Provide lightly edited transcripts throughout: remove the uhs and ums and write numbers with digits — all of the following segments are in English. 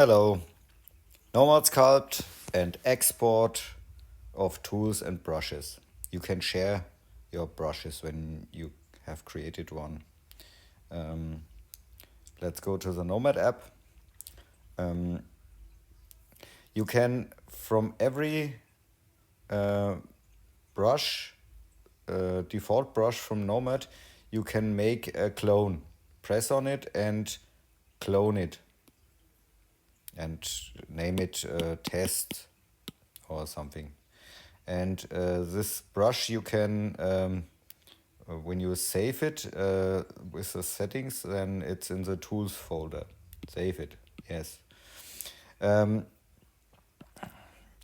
Hello, Nomad Sculpt and export of tools and brushes. You can share your brushes when you have created one. Um, let's go to the Nomad app. You can, from every brush, default brush from Nomad, you can make a clone. Press on it and clone it and name it test or something. And this brush you can, when you save it with the settings, then it's in the tools folder. Save it, yes.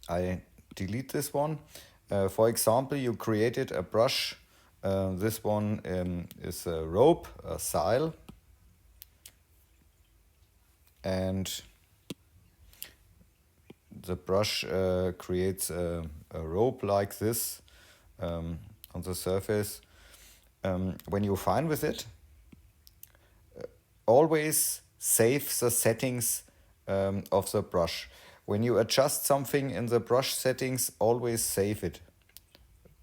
I delete this one. For example, you created a brush. This one is a rope, a sail. And the brush creates a rope like this on the surface. When you're fine with it, always save the settings of the brush. When you adjust something in the brush settings, always save it,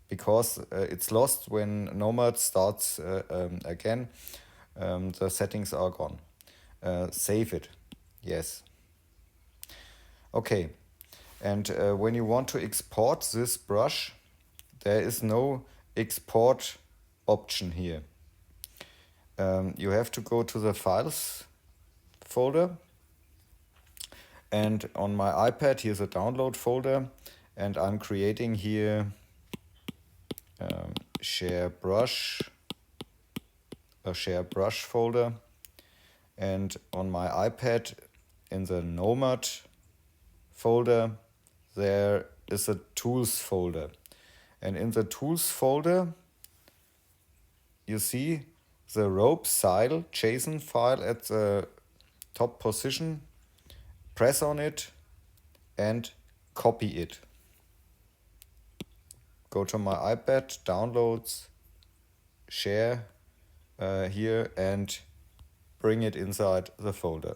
because it's lost when Nomad starts again. The settings are gone. Save it, yes. Okay, and when you want to export this brush, there is no export option here. You have to go to the files folder, and on my iPad here's a download folder, and I'm creating here share brush folder, and on my iPad in the Nomad folder there is a tools folder, and in the tools folder you see the rope sail JSON file at the top position. Press on it and copy it. Go to my iPad, downloads, share here, and bring it inside the folder.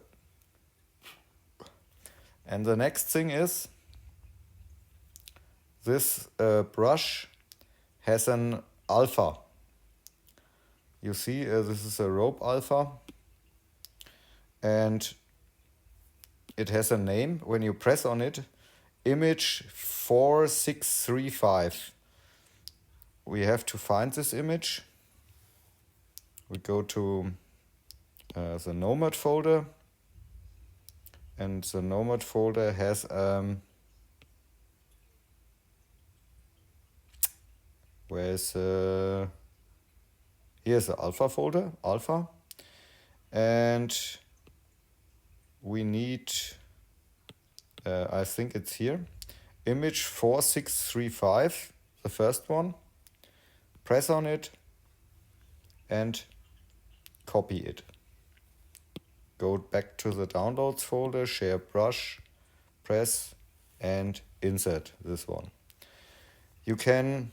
And the next thing is, this brush has an alpha. You see, this is a rope alpha, and it has a name. When you press on it, image 4635. We have to find this image. We go to the Nomad folder, and the Nomad folder has here's the alpha folder, alpha, and we need, I think it's here, image 4635, the first one. Press on it and copy it. Go back to the downloads folder, share brush, press and insert this one. You can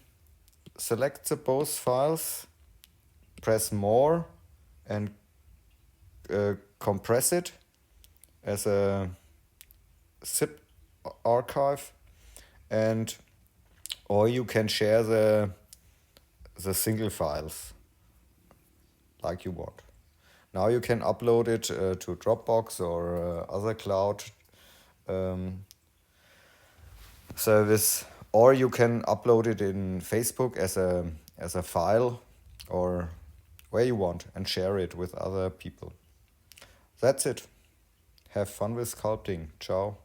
select the both files, press more and compress it as a zip archive, and or you can share the single files like you want. Now you can upload it to Dropbox or other cloud service, or you can upload it in Facebook as a file or where you want and share it with other people. That's it. Have fun with sculpting. Ciao.